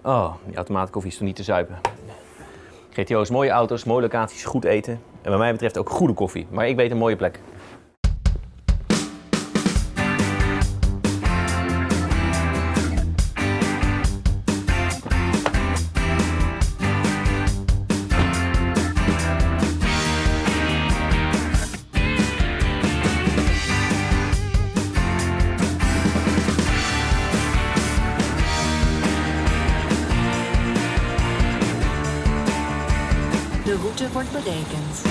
Oh, die automaatkoffie is toch niet te zuipen. GTO's, mooie auto's, mooie locaties, goed eten. En wat mij betreft ook goede koffie. Maar ik weet een mooie plek. De route wordt berekend.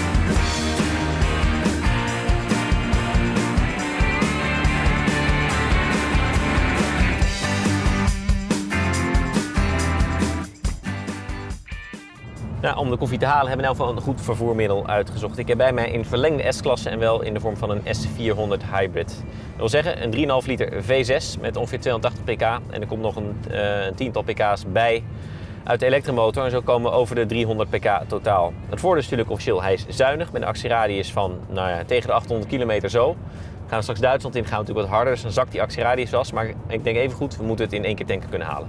Nou, om de koffie te halen hebben we in ieder geval een goed vervoermiddel uitgezocht. Ik heb bij mij een verlengde S-klasse en wel in de vorm van een S400 Hybrid. Dat wil zeggen een 3,5 liter V6 met ongeveer 280 pk. En er komt nog een tiental pk's bij uit de elektromotor. En zo komen we over de 300 pk totaal. Het voordeel is natuurlijk officieel, hij is zuinig met een actieradius van tegen de 800 kilometer zo. Gaan we straks Duitsland in, gaan we natuurlijk wat harder, dus dan zakt die actieradius vast. Maar ik denk even goed, we moeten het in 1 keer tanken kunnen halen.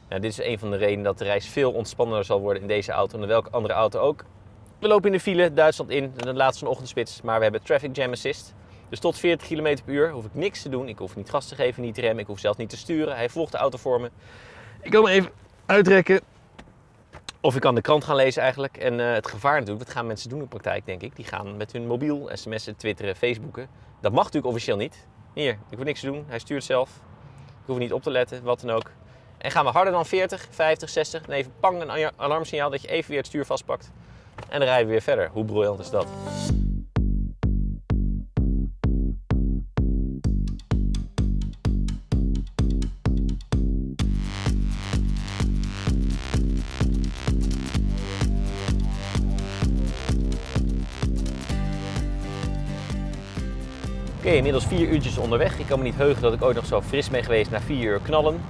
Nou, dit is een van de redenen dat de reis veel ontspannender zal worden in deze auto dan welke andere auto ook. We lopen in de file Duitsland in, de laatste ochtendspits, maar we hebben Traffic Jam Assist. Dus tot 40 km per uur hoef ik niks te doen. Ik hoef niet gas te geven, niet te remmen, ik hoef zelfs niet te sturen. Hij volgt de auto voor me. Ik kan hem even uitrekken. Of ik kan de krant gaan lezen eigenlijk. En het gevaar natuurlijk, wat gaan mensen doen in de praktijk denk ik? Die gaan met hun mobiel sms'en, twitteren, facebooken. Dat mag natuurlijk officieel niet. Hier, ik hoef niks te doen, hij stuurt zelf. Ik hoef niet op te letten, wat dan ook. En gaan we harder dan 40, 50, 60, dan even pang een alarmsignaal dat je even weer het stuur vastpakt. En dan rijden we weer verder. Hoe briljant is dat? Oké, inmiddels 4 uurtjes onderweg. Ik kan me niet heugen dat ik ooit nog zo fris ben geweest na 4 uur knallen.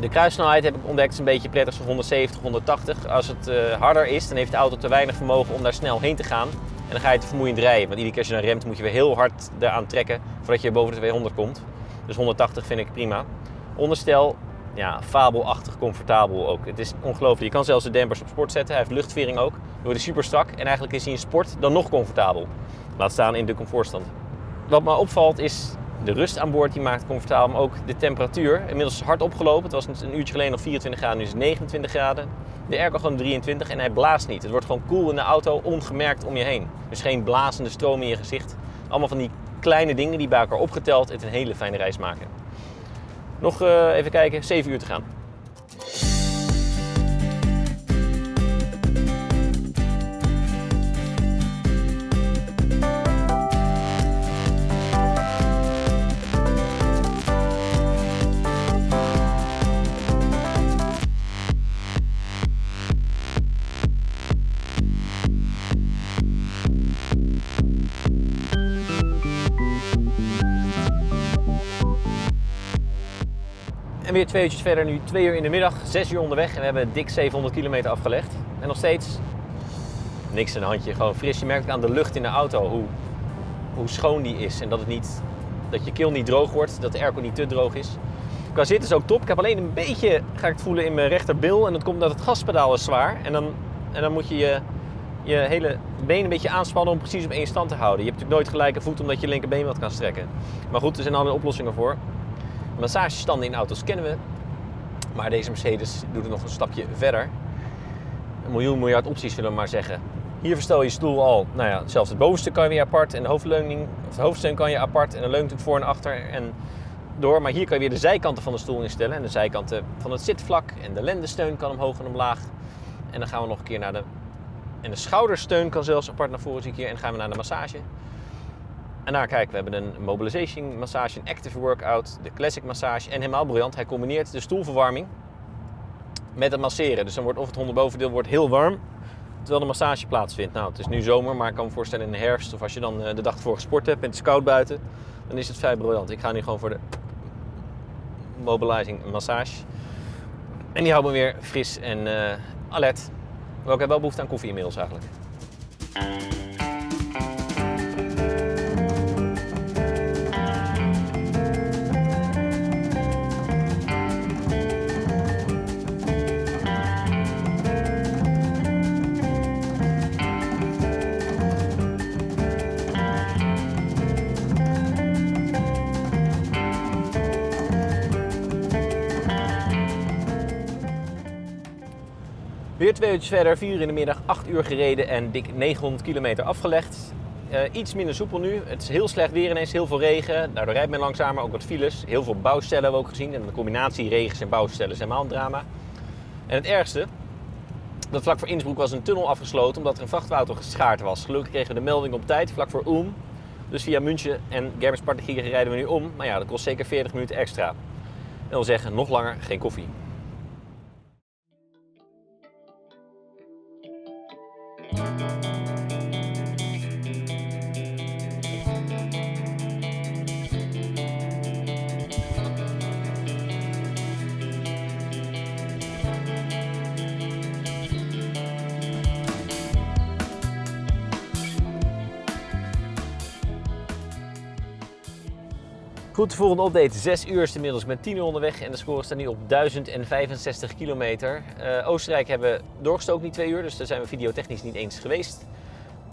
De kruissnelheid heb ik ontdekt is een beetje prettig, zo'n 170, 180. Als het harder is, dan heeft de auto te weinig vermogen om daar snel heen te gaan. En dan ga je te vermoeiend rijden. Want iedere keer als je dan remt, moet je weer heel hard eraan trekken voordat je boven de 200 komt. Dus 180 vind ik prima. Onderstel, ja, fabelachtig comfortabel ook. Het is ongelooflijk. Je kan zelfs de dempers op sport zetten. Hij heeft luchtvering ook. Dan wordt hij super strak. En eigenlijk is hij in sport dan nog comfortabel. Laat staan in de comfortstand. Wat me opvalt is de rust aan boord, die maakt het comfortabel, maar ook de temperatuur. Inmiddels is het hard opgelopen. Het was een uurtje geleden nog 24 graden, nu is het 29 graden. De airco gewoon 23 en hij blaast niet. Het wordt gewoon koel in de auto, ongemerkt om je heen. Dus geen blazende stroom in je gezicht. Allemaal van die kleine dingen die bij elkaar opgeteld het een hele fijne reis maken. Nog even kijken, 7 uur te gaan. En weer 2 uurtjes verder, nu 2 uur in de middag, 6 uur onderweg en we hebben dik 700 kilometer afgelegd. En nog steeds niks in de handje, gewoon fris. Je merkt ook aan de lucht in de auto hoe schoon die is en dat je keel niet droog wordt, dat de airco niet te droog is. Qua zitten is ook top. Ik heb alleen een beetje, ga ik het voelen in mijn rechterbil en dat komt omdat het gaspedaal is zwaar. En dan moet je je hele been een beetje aanspannen om precies op één stand te houden. Je hebt natuurlijk nooit gelijke voet omdat je linkerbeen wat kan strekken. Maar goed, er zijn allerlei oplossingen voor. Massagestanden in auto's kennen we, maar deze Mercedes doet het nog een stapje verder. Een miljard opties zullen we maar zeggen. Hier verstel je stoel al, nou ja, zelfs het bovenste kan je weer apart en de hoofdleuning, of de hoofdsteun kan je apart en dan leunt het voor en achter en door. Maar hier kan je weer de zijkanten van de stoel instellen en de zijkanten van het zitvlak en de lendensteun kan omhoog en omlaag. En dan gaan we nog een keer naar en de schoudersteun kan zelfs apart naar voren, zie ik hier, en dan gaan we naar de massage. En daar kijk, we hebben een mobilization massage, een active workout, de classic massage en helemaal briljant. Hij combineert de stoelverwarming met het masseren. Dus dan wordt of het hondenbovendeel wordt heel warm, terwijl de massage plaatsvindt. Nou, het is nu zomer, maar ik kan me voorstellen in de herfst of als je dan de dag ervoor gesport hebt en het is koud buiten, dan is het vrij briljant. Ik ga nu gewoon voor de mobilizing massage. En die houdt me weer fris en alert. Maar ik heb wel behoefte aan koffie inmiddels eigenlijk. Weer 2 uurtjes verder, 4 uur in de middag, 8 uur gereden en dik 900 kilometer afgelegd. Iets minder soepel nu. Het is heel slecht weer ineens, heel veel regen. Daardoor rijdt men langzamer, ook wat files. Heel veel bouwstellen hebben we ook gezien. En de combinatie regens en bouwstellen is helemaal een drama. En het ergste, dat vlak voor Innsbruck was een tunnel afgesloten omdat er een vrachtauto geschaard was. Gelukkig kregen we de melding op tijd, vlak voor Ulm. Dus via München en Germerspartengieren rijden we nu om. Maar ja, dat kost zeker 40 minuten extra. Dat wil zeggen, nog langer geen koffie. Goed, de volgende update. 6 uur is inmiddels met 10 uur onderweg en de score staat nu op 1065 kilometer. Oostenrijk hebben we doorgestoken die 2 uur, dus daar zijn we videotechnisch niet eens geweest.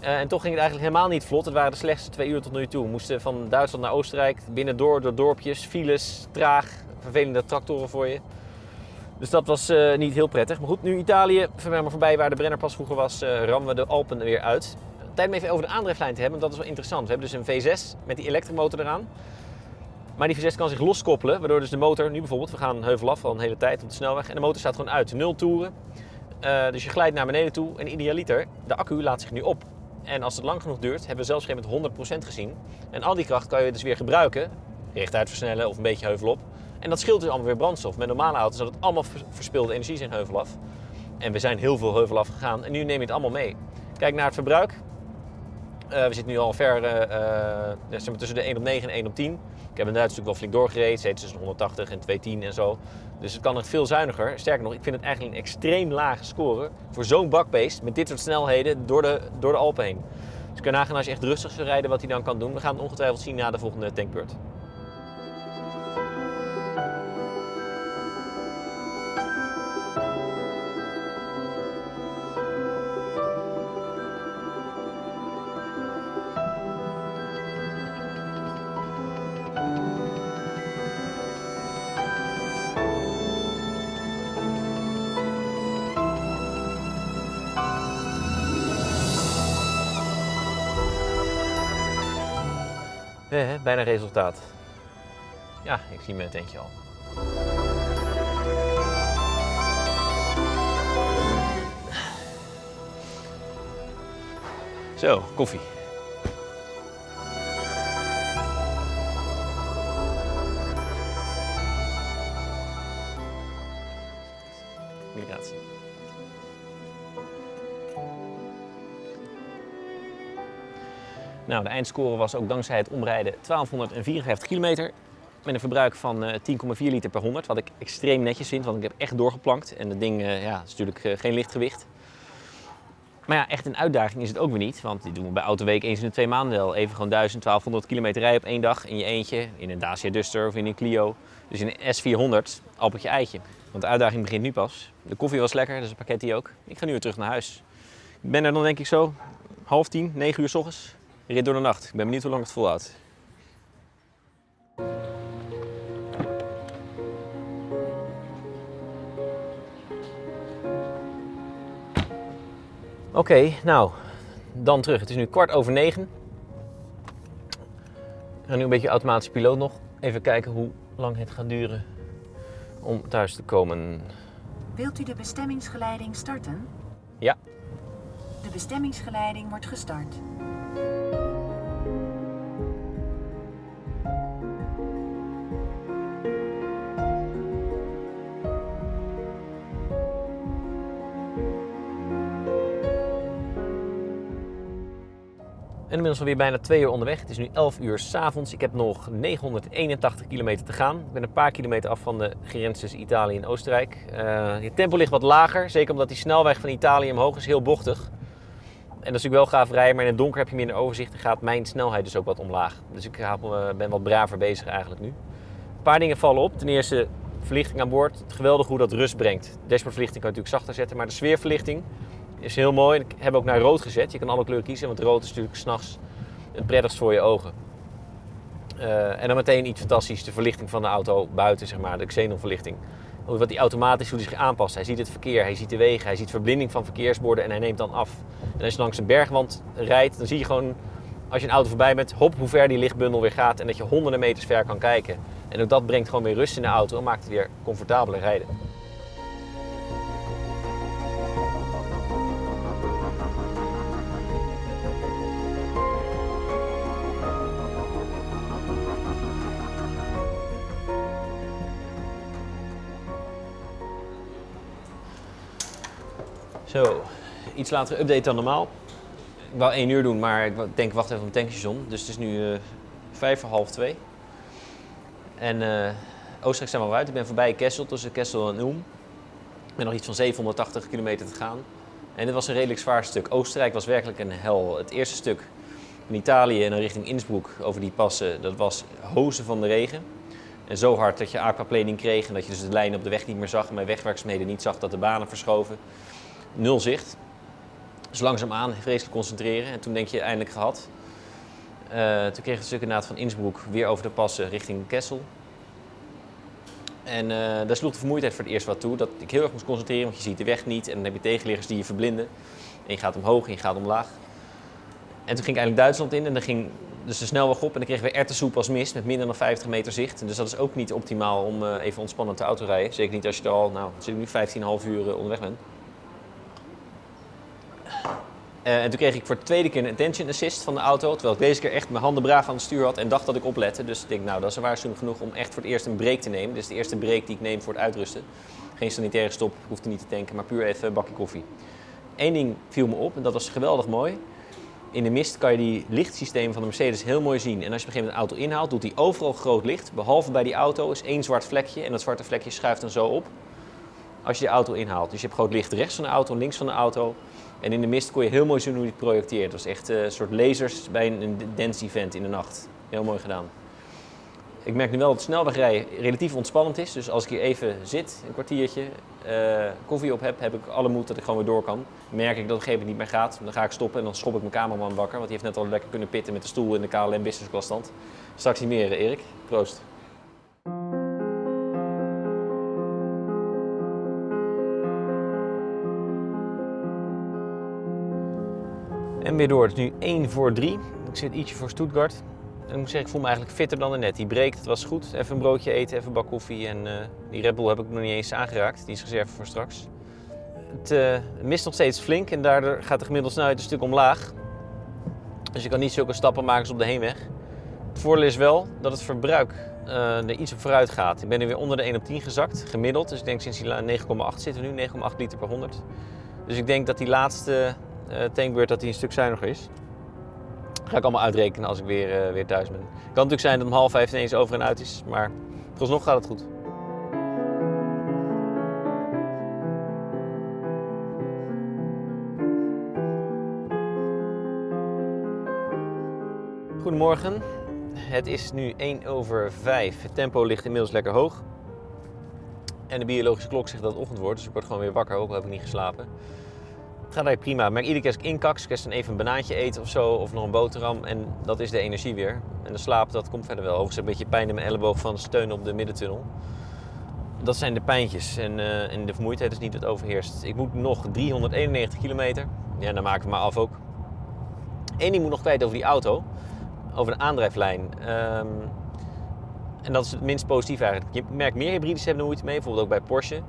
En toch ging het eigenlijk helemaal niet vlot. Het waren de slechtste 2 uur tot nu toe. We moesten van Duitsland naar Oostenrijk, binnendoor, door dorpjes, files, traag, vervelende tractoren voor je. Dus dat was niet heel prettig. Maar goed, nu Italië, maar voorbij waar de Brennerpas vroeger was, rammen we de Alpen er weer uit. Tijd om even over de aandrijflijn te hebben, want dat is wel interessant. We hebben dus een V6 met die elektromotor eraan. Maar die V6 kan zich loskoppelen, waardoor dus de motor, nu bijvoorbeeld, we gaan heuvel af al een hele tijd op de snelweg en de motor staat gewoon uit, 0 toeren. Dus je glijdt naar beneden toe en idealiter, de accu laat zich nu op. En als het lang genoeg duurt, hebben we zelfs geen met 100% gezien. En al die kracht kan je dus weer gebruiken, rechtuit versnellen of een beetje heuvel op. En dat scheelt dus allemaal weer brandstof. Met normale auto's dat het allemaal verspilde energie zijn heuvel af. En we zijn heel veel heuvel af gegaan en nu neem je het allemaal mee. Kijk naar het verbruik. We zitten nu al ver tussen de 1 op 9 en 1 op 10. Ik heb in Duits natuurlijk wel flink doorgereden, steeds tussen 180 en 210 en zo. Dus het kan nog veel zuiniger. Sterker nog, ik vind het eigenlijk een extreem lage score voor zo'n bakbeest met dit soort snelheden door de Alpen heen. Dus kun je nagaan als je echt rustig zou rijden wat hij dan kan doen. We gaan het ongetwijfeld zien na de volgende tankbeurt. Bijna resultaat. Ja, ik zie mijn tentje al. Zo, koffie. Migratie. Nou, de eindscore was ook dankzij het omrijden 1254 kilometer. Met een verbruik van 10,4 liter per 100. Wat ik extreem netjes vind, want ik heb echt doorgeplankt. En dat ding is natuurlijk geen lichtgewicht. Maar ja, echt een uitdaging is het ook weer niet. Want dit doen we bij Autoweek eens in de 2 maanden wel. Even gewoon 1200 kilometer rijden op 1 dag in je eentje. In een Dacia Duster of in een Clio. Dus in een S400, appeltje eitje. Want de uitdaging begint nu pas. De koffie was lekker, dus een pakketje ook. Ik ga nu weer terug naar huis. Ik ben er dan denk ik zo 9:30, 9 uur 's ochtends. Rit door de nacht. Ik ben benieuwd hoe lang het volhoudt. Oké, nou, dan terug. Het is nu 9:15. Ik ga nu een beetje automatisch piloot nog. Even kijken hoe lang het gaat duren om thuis te komen. Wilt u de bestemmingsgeleiding starten? Ja. De bestemmingsgeleiding wordt gestart. En inmiddels alweer bijna 2 uur onderweg. Het is nu 11 uur 's avonds. Ik heb nog 981 kilometer te gaan. Ik ben een paar kilometer af van de grens tussen Italië en Oostenrijk. Het tempo ligt wat lager, zeker omdat die snelweg van Italië omhoog is heel bochtig. En dat is natuurlijk wel gaaf rijden, maar in het donker heb je minder overzicht en gaat mijn snelheid dus ook wat omlaag. Dus ik ben wat braver bezig eigenlijk nu. Een paar dingen vallen op. Ten eerste verlichting aan boord. Geweldig hoe dat rust brengt. Dashboardverlichting kan je natuurlijk zachter zetten, maar de sfeerverlichting is heel mooi. Ik heb ook naar rood gezet. Je kan alle kleuren kiezen, want rood is natuurlijk 's nachts het prettigst voor je ogen. En dan meteen iets fantastisch, de verlichting van de auto buiten, zeg maar, de xenonverlichting. Wat die automatisch, hoe die zich aanpast. Hij ziet het verkeer, hij ziet de wegen, hij ziet verblinding van verkeersborden en hij neemt dan af. En als je langs een bergwand rijdt, dan zie je gewoon, als je een auto voorbij bent, hop, hoe ver die lichtbundel weer gaat en dat je honderden meters ver kan kijken. En ook dat brengt gewoon weer rust in de auto en maakt het weer comfortabeler rijden. Zo, iets later update dan normaal. Ik wou 1 uur doen, maar ik denk wacht even op een tankstation. Dus het is nu 1:55. En Oostenrijk zijn we al uit. Ik ben voorbij Kessel, tussen Kessel en Ulm. Ik ben nog iets van 780 kilometer te gaan. En dit was een redelijk zwaar stuk. Oostenrijk was werkelijk een hel. Het eerste stuk in Italië en dan richting Innsbruck over die passen, dat was hozen van de regen. En zo hard dat je aquaplaning kreeg en dat je dus de lijnen op de weg niet meer zag. En bij wegwerkzaamheden niet zag dat de banen verschoven. 0 zicht. Dus langzaamaan vreselijk concentreren. En toen denk je eindelijk gehad. Toen kreeg ik het stuk inderdaad van Innsbruck weer over de passen richting Kessel. En daar sloeg de vermoeidheid voor het eerst wat toe. Dat ik heel erg moest concentreren, want je ziet de weg niet. En dan heb je tegenliggers die je verblinden. En je gaat omhoog en je gaat omlaag. En toen ging ik eigenlijk Duitsland in en dan ging dus de snelweg op. En dan kregen we erwtensoep als mist met minder dan 50 meter zicht. En dus dat is ook niet optimaal om even ontspannend te autorijden. Zeker niet als je er al, nu 15,5 uur onderweg bent. En toen kreeg ik voor de tweede keer een attention assist van de auto. Terwijl ik deze keer echt mijn handen braaf aan het stuur had en dacht dat ik oplette. Dus ik denk, dat is een waarschuwing genoeg om echt voor het eerst een break te nemen. Dit is de eerste break die ik neem voor het uitrusten. Geen sanitaire stop, hoefde niet te tanken, maar puur even een bakje koffie. Eén ding viel me op en dat was geweldig mooi. In de mist kan je die lichtsystemen van de Mercedes heel mooi zien. En als je op een gegeven moment een auto inhaalt, doet hij overal groot licht. Behalve bij die auto is 1 zwart vlekje en dat zwarte vlekje schuift dan zo op als je de auto inhaalt. Dus je hebt groot licht rechts van de auto en links van de auto. En in de mist kon je heel mooi zien hoe die het projecteert. Het was echt een soort lasers bij een dance event in de nacht. Heel mooi gedaan. Ik merk nu wel dat snelwegrijden relatief ontspannend is. Dus als ik hier even zit, een kwartiertje, koffie op heb ik alle moed dat ik gewoon weer door kan. Merk ik dat het op een gegeven moment niet meer gaat. Dan ga ik stoppen en dan schop ik mijn cameraman wakker. Want die heeft net al lekker kunnen pitten met de stoel in de KLM Business Class stand. Straks niet meer, Erik. Proost. En weer door. Het is nu 1:45. Ik zit ietsje voor Stuttgart. En ik moet zeggen, ik voel me eigenlijk fitter dan net. Die break, het was goed. Even een broodje eten, even een bak koffie. En die Red Bull heb ik nog niet eens aangeraakt. Die is reserve voor straks. Het mist nog steeds flink en daardoor gaat de gemiddelde snelheid een stuk omlaag. Dus je kan niet zulke stappen maken als op de heenweg. Het voordeel is wel dat het verbruik er iets op vooruit gaat. Ik ben er weer onder de 1 op 10 gezakt, gemiddeld. Dus ik denk sinds die 9,8 zitten we nu, 9,8 liter per 100. Dus ik denk dat die laatste tankbeurt dat die een stuk zuiniger is. Dat ga ik allemaal uitrekenen als ik weer thuis ben. Het kan natuurlijk zijn dat om 4:30 ineens over en uit is, maar vooralsnog gaat het goed. Goedemorgen, het is nu 1:05. Het tempo ligt inmiddels lekker hoog. En de biologische klok zegt dat het ochtend wordt, dus ik word gewoon weer wakker, ook al heb ik niet geslapen. Het gaat eigenlijk prima. Ik merk iedere keer als ik inkak, ik dan even een banaantje eten of zo, of nog een boterham. En dat is de energie weer. En de slaap, dat komt verder wel. Overigens een beetje pijn in mijn elleboog van het steunen op de middentunnel. Dat zijn de pijntjes en de vermoeidheid is niet wat overheerst. Ik moet nog 391 kilometer. Ja, dan maken we maar af ook. Eén ding moet nog kwijt over die auto. Over de aandrijflijn. En dat is het minst positief eigenlijk. Je merkt meer hybrides hebben er moeite mee, bijvoorbeeld ook bij Porsche.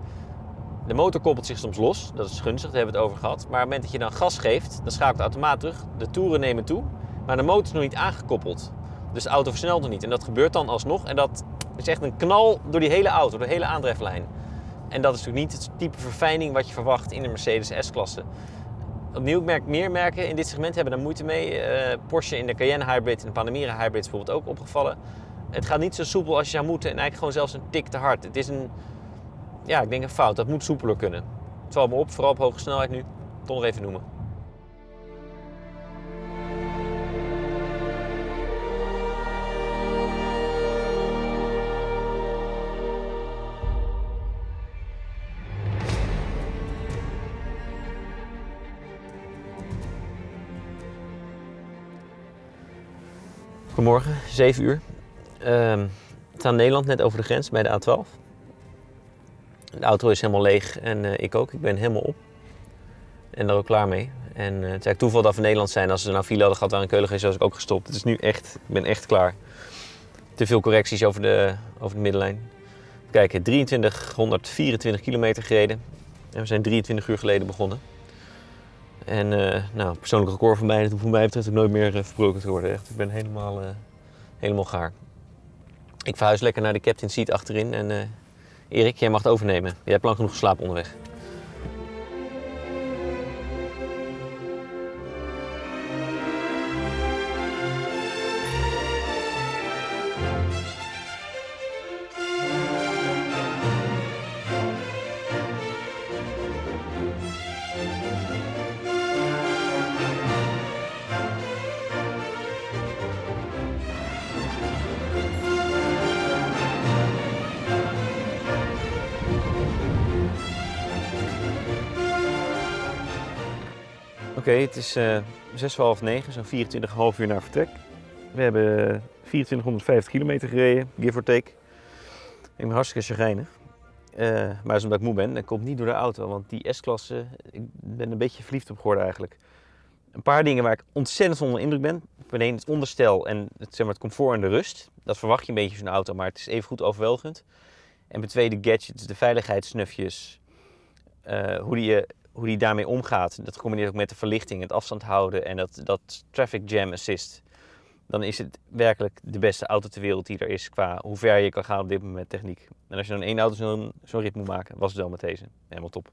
De motor koppelt zich soms los, dat is gunstig, daar hebben we het over gehad. Maar op het moment dat je dan gas geeft, dan schakelt de automaat terug. De toeren nemen toe, maar de motor is nog niet aangekoppeld. Dus de auto versnelt nog niet. En dat gebeurt dan alsnog. En dat is echt een knal door die hele auto, door de hele aandrijflijn. En dat is natuurlijk niet het type verfijning wat je verwacht in de Mercedes S-klasse. Opnieuw, meer merken in dit segment hebben daar moeite mee. Porsche in de Cayenne Hybrid en de Panamera Hybrid is bijvoorbeeld ook opgevallen. Het gaat niet zo soepel als je zou moeten en eigenlijk gewoon zelfs een tik te hard. Het is ik denk een fout. Dat moet soepeler kunnen. Het valt me op, vooral op hoge snelheid nu. Toch nog even noemen. Goedemorgen, 7 uur. We staan in Nederland, net over de grens bij de A12. De auto is helemaal leeg en ik ook. Ik ben helemaal op. En daar ook klaar mee. En het is eigenlijk toeval dat we in Nederland zijn. Als ze nou file hadden gehad waar een Keulen geweest, was ik ook gestopt. Het is nu echt, ik ben echt klaar. Te veel correcties over de middenlijn. Kijk, 2324 kilometer gereden. En we zijn 23 uur geleden begonnen. En persoonlijk record van mij, dat hoeft voor mij betreft ook nooit meer verbroken te worden. Echt. Ik ben helemaal gaar. Ik verhuis lekker naar de captain seat achterin en Erik, jij mag het overnemen. Jij hebt lang genoeg geslapen onderweg. Oké, het is 8:30, zo'n 24,5 uur naar vertrek. We hebben 2450 kilometer gereden, give or take. Ik ben hartstikke chagrijnig. Maar dat is omdat ik moe ben. Dat komt niet door de auto, want die S-klasse, ik ben een beetje verliefd op geworden eigenlijk. Een paar dingen waar ik ontzettend onder indruk ben. Ten ene het onderstel en het comfort en de rust. Dat verwacht je een beetje van zo'n auto, maar het is even goed overweldigend. En ten tweede de gadgets, de veiligheidssnufjes, hoe die daarmee omgaat. Dat combineert ook met de verlichting, het afstand houden en dat traffic jam assist. Dan is het werkelijk de beste auto ter wereld die er is qua hoe ver je kan gaan op dit moment met techniek. En als je dan één auto zo'n rit moet maken, was het wel met deze. Helemaal top.